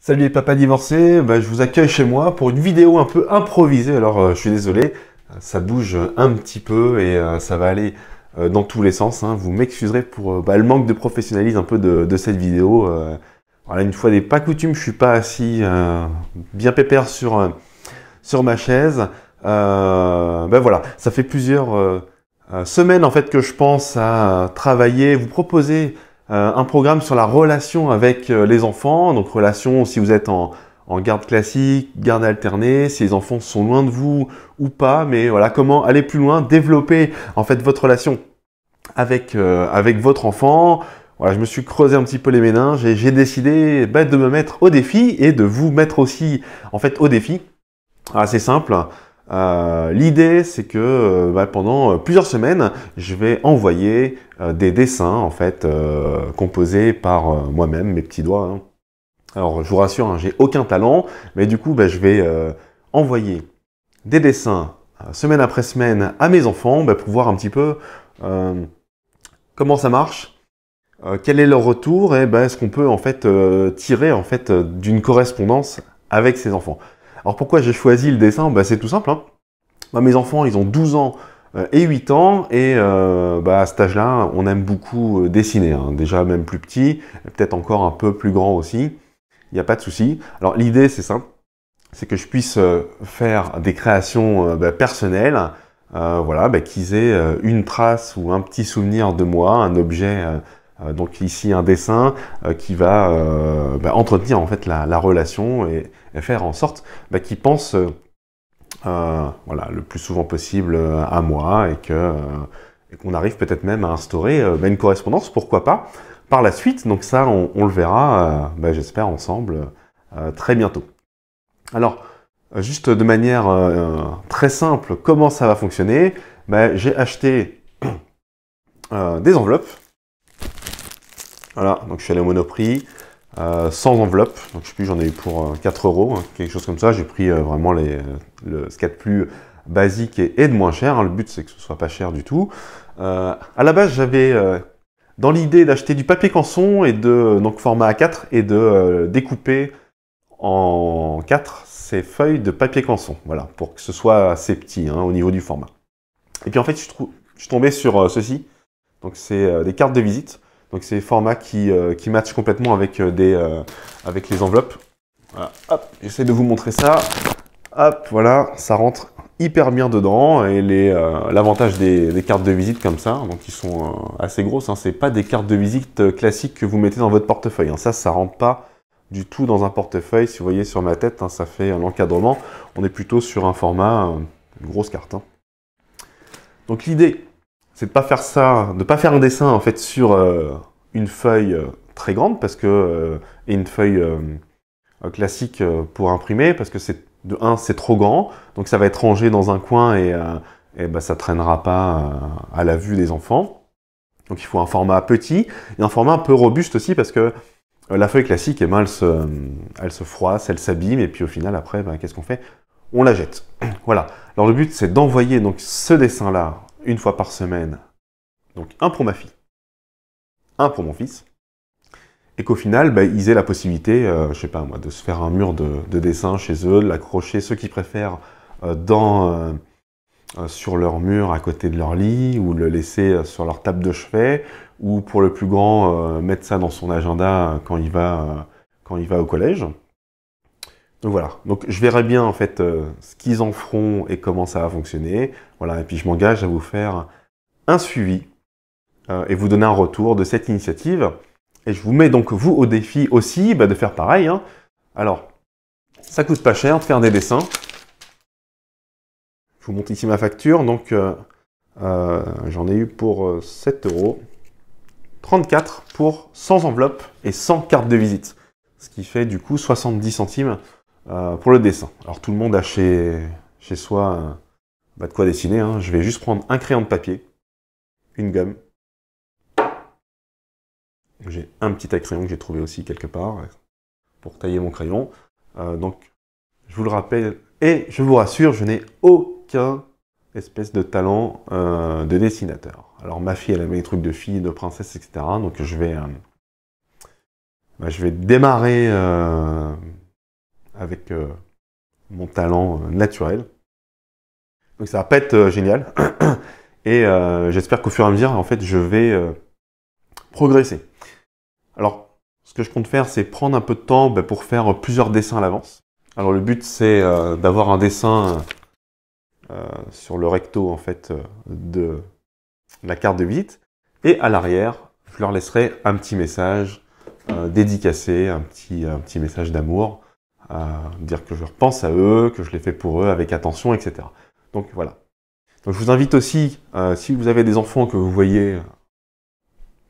Salut les papas divorcés, je vous accueille chez moi pour une vidéo un peu improvisée. Alors je suis désolé, ça bouge un petit peu et ça va aller dans tous les sens, hein. Vous m'excuserez pour le manque de professionnalisme un peu de cette vidéo. Voilà, une fois n'est pas coutume, je suis pas assis bien pépère sur ma chaise. Voilà, ça fait plusieurs semaines en fait que je pense à travailler, vous proposer un programme sur la relation avec les enfants. Donc relation si vous êtes en garde classique, garde alternée, si les enfants sont loin de vous ou pas, mais voilà, comment aller plus loin, développer en fait votre relation avec votre enfant. Voilà, je me suis creusé un petit peu les méninges et j'ai décidé de me mettre au défi et de vous mettre aussi en fait au défi. Ah, c'est simple. L'idée, c'est que pendant plusieurs semaines, je vais envoyer des dessins en fait composés par moi-même, mes petits doigts, hein. Alors, je vous rassure, hein, j'ai aucun talent, mais du coup, je vais envoyer des dessins semaine après semaine à mes enfants pour voir un petit peu comment ça marche, quel est leur retour et est-ce qu'on peut en fait tirer en fait d'une correspondance avec ces enfants. Alors pourquoi j'ai choisi le dessin? C'est tout simple, hein. Mes enfants, ils ont 12 ans et 8 ans et à cet âge-là, on aime beaucoup dessiner, hein. Déjà même plus petit, peut-être encore un peu plus grand aussi, il n'y a pas de souci. Alors l'idée, c'est simple, c'est que je puisse faire des créations personnelles, voilà, qu'ils aient une trace ou un petit souvenir de moi, un objet, donc ici un dessin qui va entretenir en fait la relation et faire en sorte qu'ils pensent voilà, le plus souvent possible à moi et qu'on arrive peut-être même à instaurer une correspondance, pourquoi pas, par la suite. Donc ça, on le verra, j'espère, ensemble très bientôt. Alors, juste de manière très simple, comment ça va fonctionner? J'ai acheté des enveloppes. Voilà, donc je suis allé au Monoprix, sans enveloppe, donc je sais plus, j'en ai eu pour 4 €, hein, quelque chose comme ça. J'ai pris vraiment ce qu'il y a de plus basique et de moins cher, hein. Le but, c'est que ce soit pas cher du tout. À la base, j'avais dans l'idée d'acheter du papier canson et donc format A4 et de découper en 4 ces feuilles de papier canson, voilà, pour que ce soit assez petit, hein, au niveau du format. Et puis en fait, je suis tombé sur ceci, donc c'est des cartes de visite. Donc c'est des formats qui matchent complètement avec les enveloppes. Voilà, hop, j'essaie de vous montrer ça. Hop, voilà, ça rentre hyper bien dedans. Et l'avantage des cartes de visite comme ça, donc qui sont assez grosses, hein, c'est pas des cartes de visite classiques que vous mettez dans votre portefeuille, hein. Ça rentre pas du tout dans un portefeuille. Si vous voyez sur ma tête, hein, ça fait l'encadrement. On est plutôt sur un format, une grosse carte, hein. Donc l'idée, c'est de pas faire ça, de pas faire un dessin en fait sur une feuille très grande parce que et une feuille classique pour imprimer parce que c'est trop grand, donc ça va être rangé dans un coin et ça traînera pas à la vue des enfants. Donc il faut un format petit et un format un peu robuste aussi parce que la feuille classique, elle se froisse, elle s'abîme et puis au final après, qu'est-ce qu'on fait? On la jette. Voilà. Alors le but, c'est d'envoyer donc ce dessin-là une fois par semaine. Donc un pour ma fille, un pour mon fils. Et qu'au final, ils aient la possibilité, je sais pas moi, de se faire un mur de dessin chez eux, de l'accrocher, ceux qui préfèrent, sur leur mur à côté de leur lit, ou le laisser sur leur table de chevet, ou pour le plus grand, mettre ça dans son agenda quand il va au collège. Donc voilà, donc je verrai bien en fait ce qu'ils en feront et comment ça va fonctionner. Voilà, et puis je m'engage à vous faire un suivi et vous donner un retour de cette initiative. Et je vous mets donc vous au défi aussi de faire pareil, hein. Alors, ça coûte pas cher de faire des dessins. Je vous montre ici ma facture, donc j'en ai eu pour 7 €, 34 pour 100 enveloppes et 100 cartes de visite. Ce qui fait du coup 70 centimes pour le dessin. Alors tout le monde a chez soi de quoi dessiner, hein. Je vais juste prendre un crayon de papier, une gomme. J'ai un petit taille-crayon que j'ai trouvé aussi quelque part pour tailler mon crayon. Donc je vous le rappelle et je vous rassure, je n'ai aucun espèce de talent de dessinateur. Alors ma fille, elle aime les trucs de fille, de princesse, etc. Donc je vais démarrer avec mon talent naturel. Donc ça va pas être génial. Et j'espère qu'au fur et à mesure, en fait, je vais progresser. Alors, ce que je compte faire, c'est prendre un peu de temps pour faire plusieurs dessins à l'avance. Alors le but, c'est d'avoir un dessin sur le recto en fait de la carte de visite. Et à l'arrière, je leur laisserai un petit message dédicacé, un petit message d'amour, dire que je repense à eux, que je l'ai fait pour eux avec attention, etc. Donc voilà. Donc je vous invite aussi, si vous avez des enfants que vous voyez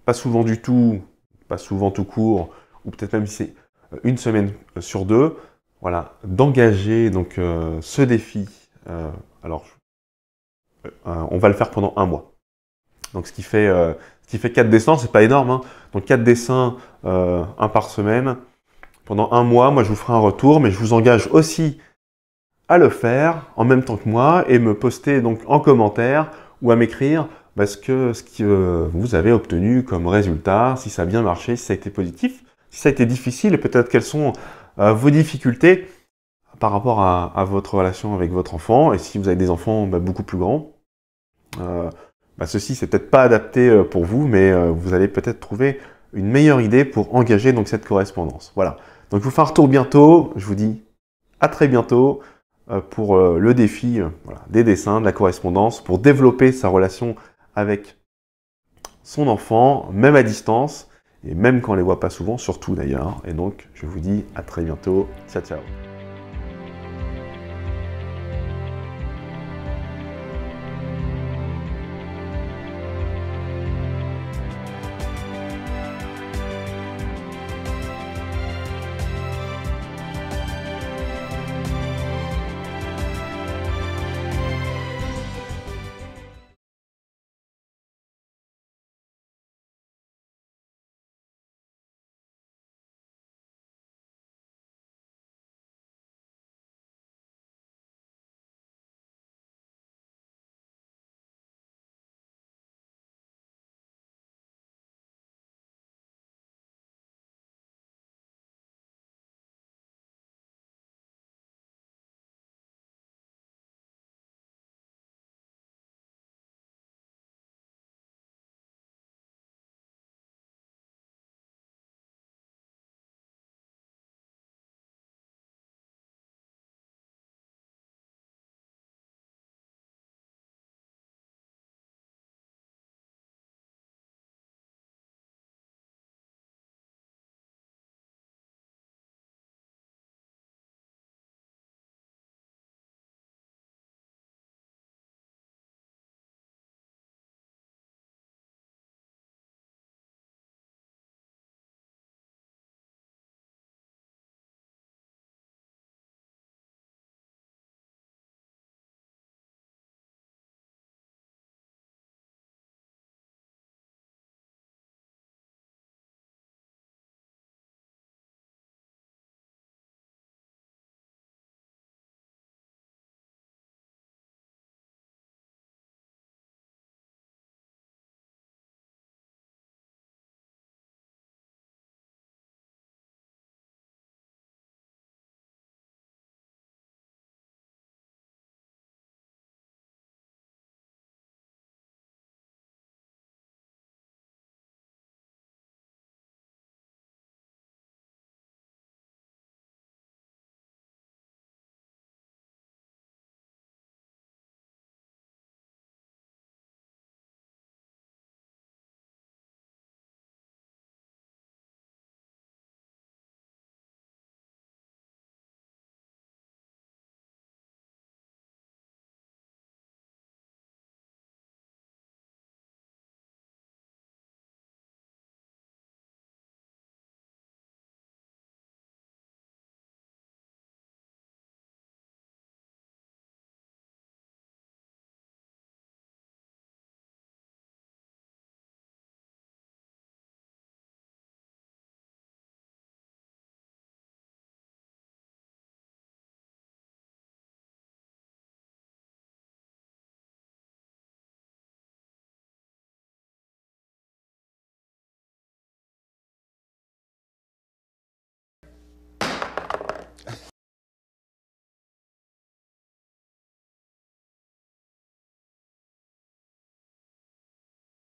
pas souvent du tout, pas souvent tout court, ou peut-être même si c'est une semaine sur deux, voilà, d'engager donc ce défi. Alors, on va le faire pendant un mois. Donc ce qui fait 4 dessins, c'est pas énorme, hein. Donc 4 dessins, un par semaine. Pendant un mois, moi je vous ferai un retour, mais je vous engage aussi à le faire en même temps que moi et me poster donc en commentaire ou à m'écrire ce que vous avez obtenu comme résultat, si ça a bien marché, si ça a été positif, si ça a été difficile et peut-être quelles sont vos difficultés par rapport à votre relation avec votre enfant. Et si vous avez des enfants beaucoup plus grands, ceci c'est peut-être pas adapté pour vous, mais vous allez peut-être trouver une meilleure idée pour engager donc cette correspondance. Voilà. Donc je vous fais un retour bientôt. Je vous dis à très bientôt pour le défi des dessins, de la correspondance, pour développer sa relation avec son enfant, même à distance, et même quand on ne les voit pas souvent, surtout d'ailleurs. Et donc, je vous dis à très bientôt. Ciao, ciao.